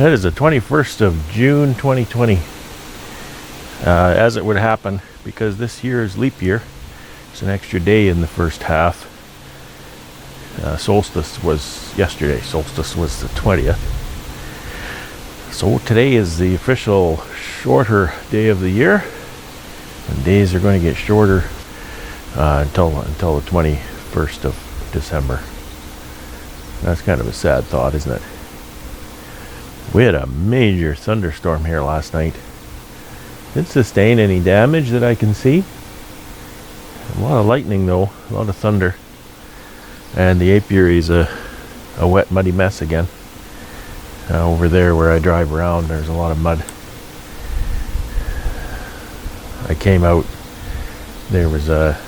That is the 21st of June 2020. As it would happen, because this year is leap year, it's an extra day in the first half. Solstice was yesterday. Solstice was the 20th. So today is the official shorter day of the year. And days are going to get shorter until the 21st of December. That's kind of a sad thought, isn't it? We had a major thunderstorm here last night. Didn't sustain any damage that I can see. A lot of lightning though, a lot of thunder. And the apiary is a wet, muddy mess again. Over there where I drive around, there's a lot of mud. I came out, there was a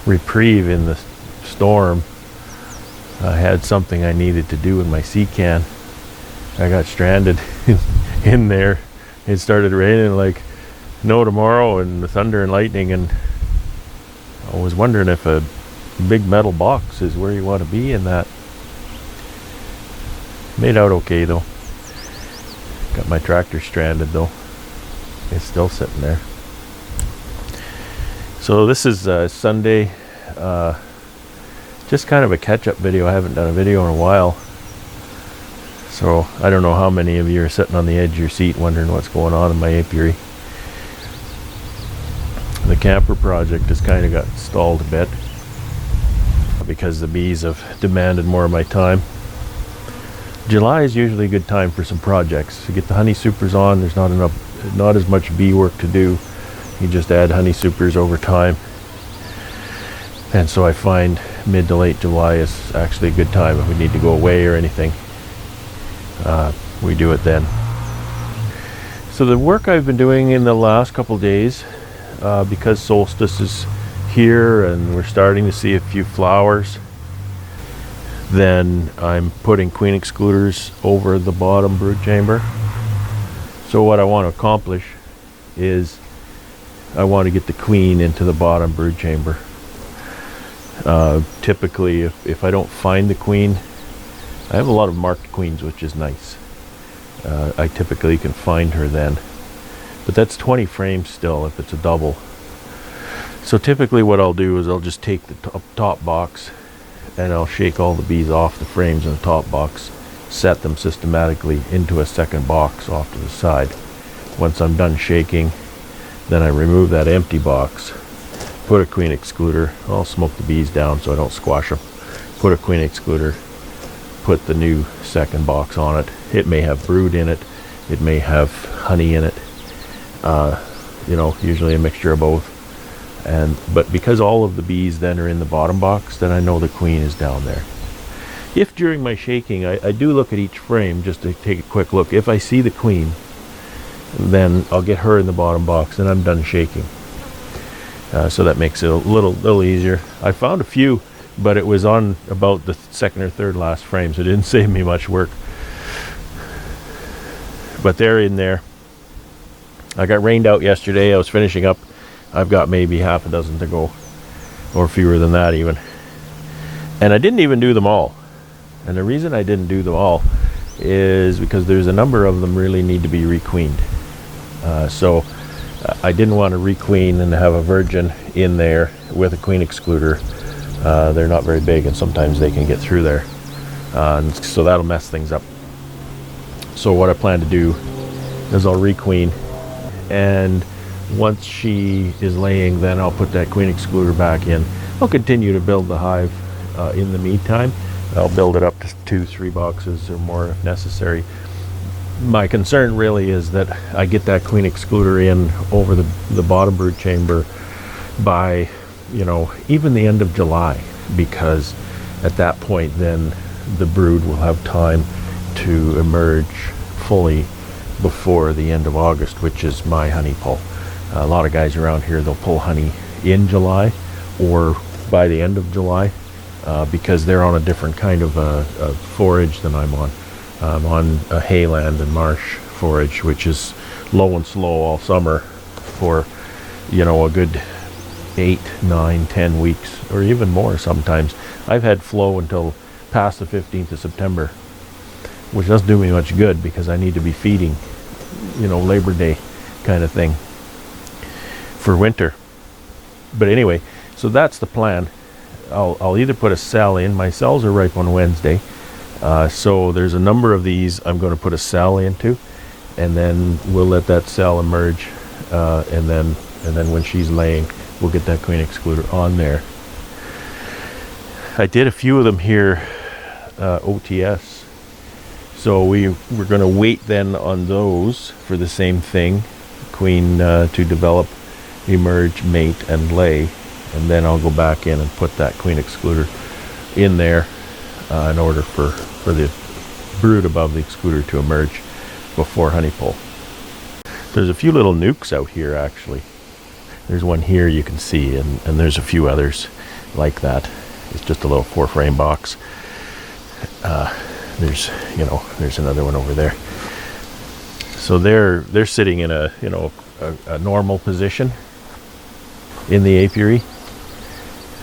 reprieve in the storm. I had something I needed to do in my sea can. I got stranded in there. It started raining like no tomorrow, and the thunder and lightning, and I was wondering if a big metal box is where you want to be in that. Made out okay though. Got my tractor stranded though. It's still sitting there. So this is Sunday. Just kind of a catch-up video. I haven't done a video in a while. So I don't know how many of you are sitting on the edge of your seat wondering what's going on in my apiary. The camper project has kind of got stalled a bit because the bees have demanded more of my time. July is usually a good time for some projects. To get the honey supers on, there's not as much bee work to do. You just add honey supers over time. And so I find mid to late July is actually a good time. If we need to go away or anything, we do it then. So the work I've been doing in the last couple days, because solstice is here and we're starting to see a few flowers, then I'm putting queen excluders over the bottom brood chamber. So what I want to accomplish is I want to get the queen into the bottom brood chamber. Typically if I don't find the queen, I have a lot of marked queens, which is nice. I typically can find her then, but that's 20 frames still if it's a double. So typically what I'll do is I'll just take the top box and I'll shake all the bees off the frames in the top box, set them systematically into a second box off to the side. Once I'm done shaking, then I remove that empty box, put a queen excluder. I'll smoke the bees down so I don't squash them. Put a queen excluder, put the new second box on it. It may have brood in it, it may have honey in it, usually a mixture of both. But because all of the bees then are in the bottom box, then I know the queen is down there. If during my shaking I do look at each frame just to take a quick look, if I see the queen, then I'll get her in the bottom box and I'm done shaking. So that makes it a little easier. I found a few, but it was on about the second or third last frame, so it didn't save me much work. But they're in there. I got rained out yesterday. I was finishing up. I've got maybe half a dozen to go, or fewer than that even. And I didn't even do them all. And the reason I didn't do them all is because there's a number of them really need to be requeened. So I didn't want to requeen and have a virgin in there with a queen excluder. They're not very big and sometimes they can get through there. And so that'll mess things up. So what I plan to do is I'll requeen, and once she is laying, then I'll put that queen excluder back in. I'll continue to build the hive in the meantime. I'll build it up to 2-3 boxes or more if necessary. My concern really is that I get that queen excluder in over the bottom brood chamber by, even the end of July, because at that point then the brood will have time to emerge fully before the end of August, which is my honey pull. A lot of guys around here, they'll pull honey in July or by the end of July because they're on a different kind of forage than I'm on. I'm on a hayland and marsh forage, which is low and slow all summer for, a good 8, 9, 10 weeks, or even more sometimes. I've had flow until past the 15th of September, which doesn't do me much good because I need to be feeding, you know, Labor Day kind of thing for winter. But anyway, so that's the plan. I'll either put a cell in. My cells are ripe on Wednesday, so there's a number of these I'm going to put a cell into, and then we'll let that cell emerge, and then when she's laying, we'll get that queen excluder on there. I did a few of them here, OTS, so we're going to wait then on those for the same thing, queen to develop, emerge, mate, and lay. And then I'll go back in and put that queen excluder in there in order for the brood above the excluder to emerge before honey pull. There's a few little nucs out here actually. There's one here you can see, and there's a few others like that. It's just a little 4-frame box. There's another one over there. So they're sitting in a normal position in the apiary.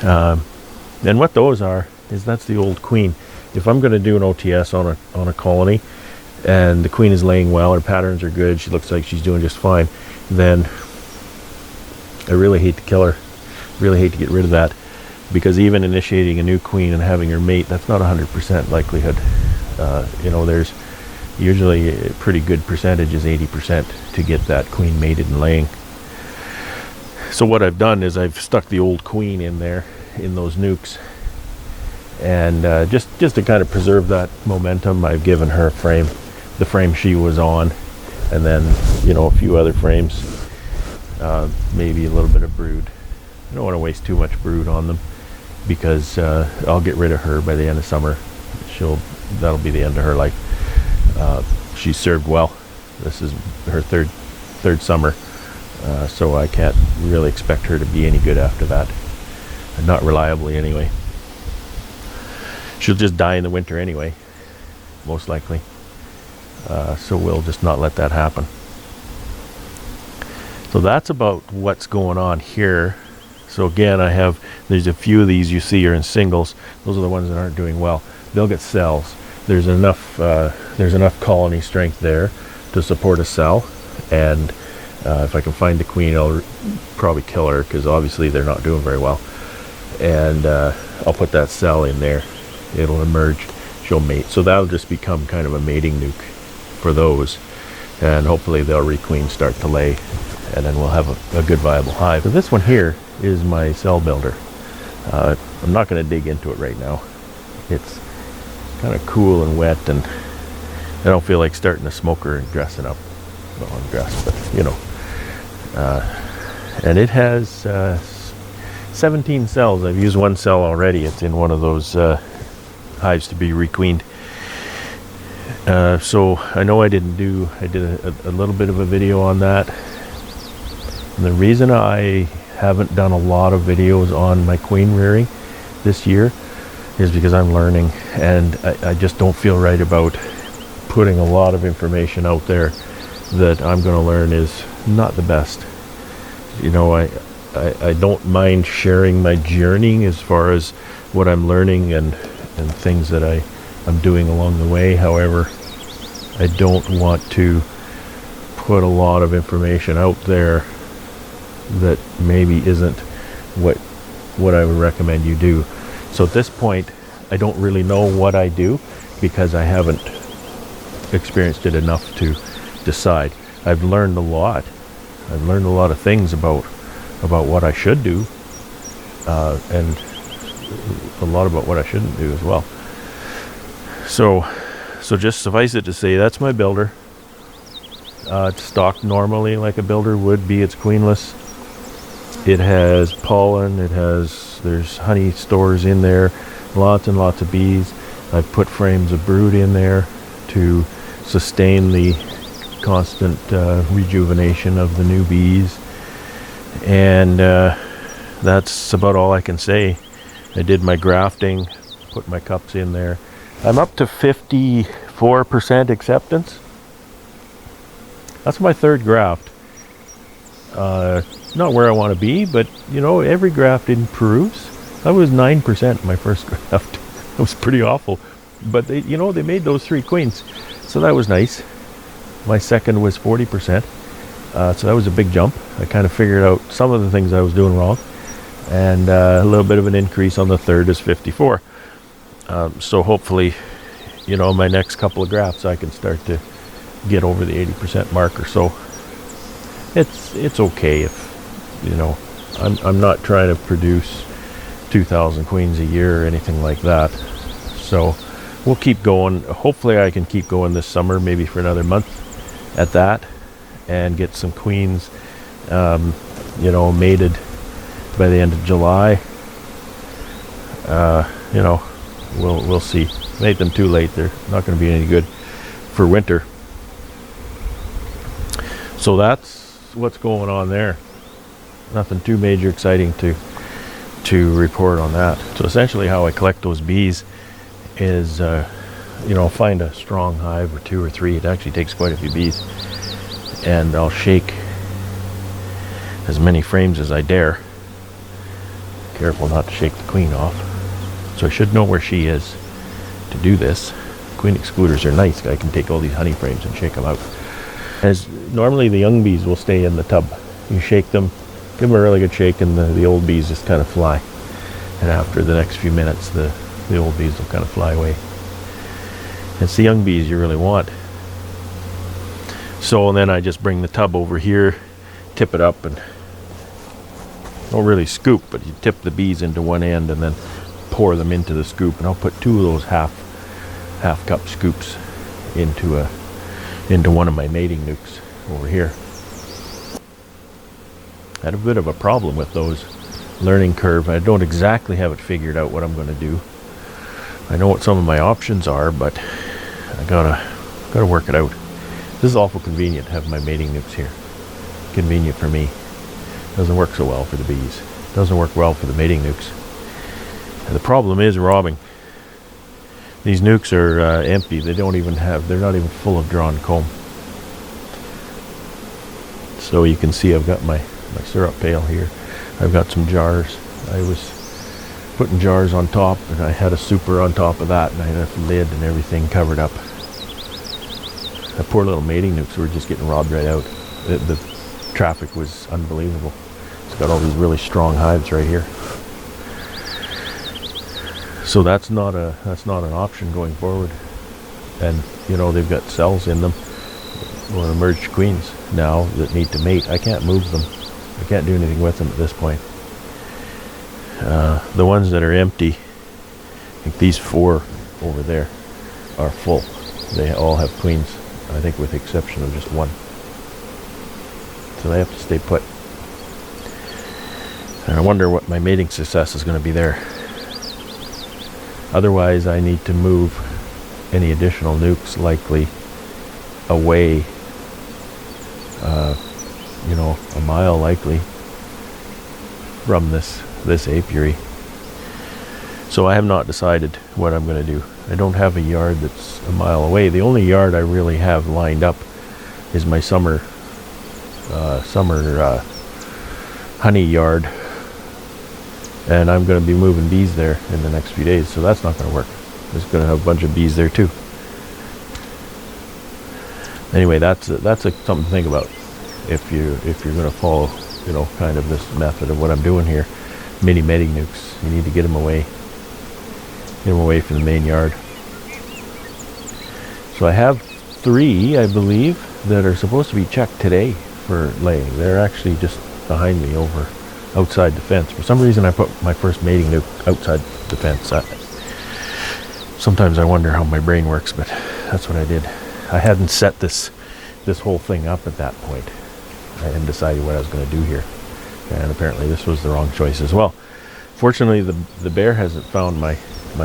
And what those are is that's the old queen. If I'm going to do an OTS on a colony and the queen is laying well, her patterns are good, she looks like she's doing just fine, then I really hate to kill her, really hate to get rid of that, because even initiating a new queen and having her mate, that's not 100% likelihood. There's usually a pretty good percentage is 80% to get that queen mated and laying. So what I've done is I've stuck the old queen in there, in those nucs, and just to kind of preserve that momentum, I've given her the frame she was on, and then a few other frames, maybe a little bit of brood. I don't want to waste too much brood on them because I'll get rid of her by the end of summer. That'll be the end of her life. She's served well. This is her third summer. So I can't really expect her to be any good after that. Not reliably anyway. She'll just die in the winter anyway, most likely. So we'll just not let that happen. So that's about what's going on here. So again, there's a few of these you see are in singles. Those are the ones that aren't doing well. They'll get cells. There's enough colony strength there to support a cell, and if I can find the queen, I'll probably kill her because obviously they're not doing very well. And I'll put that cell in there. It'll emerge. She'll mate. So that'll just become kind of a mating nuc for those. And hopefully they'll requeen, start to lay, and then we'll have a good viable hive. So this one here is my cell builder. I'm not going to dig into it right now. It's kind of cool and wet, and I don't feel like starting a smoker and dressing up. Well, undressed, but and it has 17 cells. I've used one cell already. It's in one of those hives to be requeened. So I know I did a little bit of a video on that. And the reason I haven't done a lot of videos on my queen rearing this year is because I'm learning, and I just don't feel right about putting a lot of information out there that I'm going to learn is not the best. I don't mind sharing my journey as far as what I'm learning and things that I'm doing along the way. However, I don't want to put a lot of information out there that maybe isn't what I would recommend you do. So at this point, I don't really know what I do because I haven't experienced it enough to decide. I've learned a lot. I've learned a lot of things about what I should do, and a lot about what I shouldn't do as well. So just suffice it to say, that's my builder. It's stocked normally like a builder would be. It's queenless. It has pollen. There's honey stores in there, lots and lots of bees. I've put frames of brood in there to sustain the constant rejuvenation of the new bees, and that's about all I can say. I did my grafting, put my cups in there. I'm up to 54% acceptance. That's my third graft. Not where I want to be, but every graft improves. I was 9% my first graft. It was pretty awful. But they, you know, they made those 3 queens, so that was nice. My second was 40%, so that was a big jump. I kind of figured out some of the things I was doing wrong, and a little bit of an increase on the third is 54. So hopefully, you know, my next couple of grafts I can start to get over the 80% mark or so. It's okay if, you know, I'm not trying to produce 2,000 queens a year or anything like that. So we'll keep going. Hopefully I can keep going this summer, maybe for another month at that, and get some queens, you know, mated by the end of July. You know, we'll see. Made them too late, they're not going to be any good for winter. So that's what's going on there. Nothing too major exciting to report on that. So essentially how I collect those bees is, you know, find a strong hive or 2 or 3. It actually takes quite a few bees, and I'll shake as many frames as I dare. Careful not to shake the queen off. So I should know where she is to do this. Queen excluders are nice. I can take all these honey frames and shake them out. As normally the young bees will stay in the tub. You shake them, give them a really good shake, and the old bees just kind of fly. And after the next few minutes, the old bees will kind of fly away. It's the young bees you really want. So, and then I just bring the tub over here, tip it up, and don't really scoop, but you tip the bees into one end and then pour them into the scoop, and I'll put 2 of those half cup scoops into one of my mating nucs over here. I had a bit of a problem with those, learning curve. I don't exactly have it figured out what I'm going to do. I know what some of my options are, but I gotta work it out. This is awful convenient to have my mating nucs here. Convenient for me. Doesn't work so well for the bees. Doesn't work well for the mating nucs. And the problem is robbing. These nucs are empty. They're not even full of drawn comb. So you can see I've got my syrup pail here. I've got some jars. I was putting jars on top, and I had a super on top of that, and I had a lid and everything covered up. The poor little mating nucs were just getting robbed right out. The traffic was unbelievable. It's got all these really strong hives right here. So that's not an option going forward. And you know, they've got cells in them, or emerged queens now that need to mate. I can't move them. I can't do anything with them at this point. The ones that are empty, like these 4 over there, are full. They all have queens, I think, with the exception of just 1. So they have to stay put. And I wonder what my mating success is going to be there. Otherwise, I need to move any additional nucs likely away, you know, a mile likely from this apiary. So I have not decided what I'm going to do. I don't have a yard that's a mile away. The only yard I really have lined up is my summer honey yard, and I'm going to be moving bees there in the next few days, so that's not going to work. It's going to have a bunch of bees there too. Anyway, that's something to think about if you're going to follow, you know, kind of this method of what I'm doing here. Mini mating nucs. You need to get them away from the main yard. So I have 3, I believe, that are supposed to be checked today for laying. They're actually just behind me over outside the fence. For some reason I put my first mating nuc outside the fence. Sometimes I wonder how my brain works, but that's what I did. I hadn't set this whole thing up at that point. I hadn't decided what I was going to do here, and apparently this was the wrong choice as well. Fortunately, the bear hasn't found my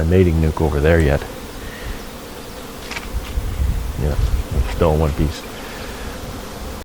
mating nuc over there yet. Yeah, I'm still in one piece.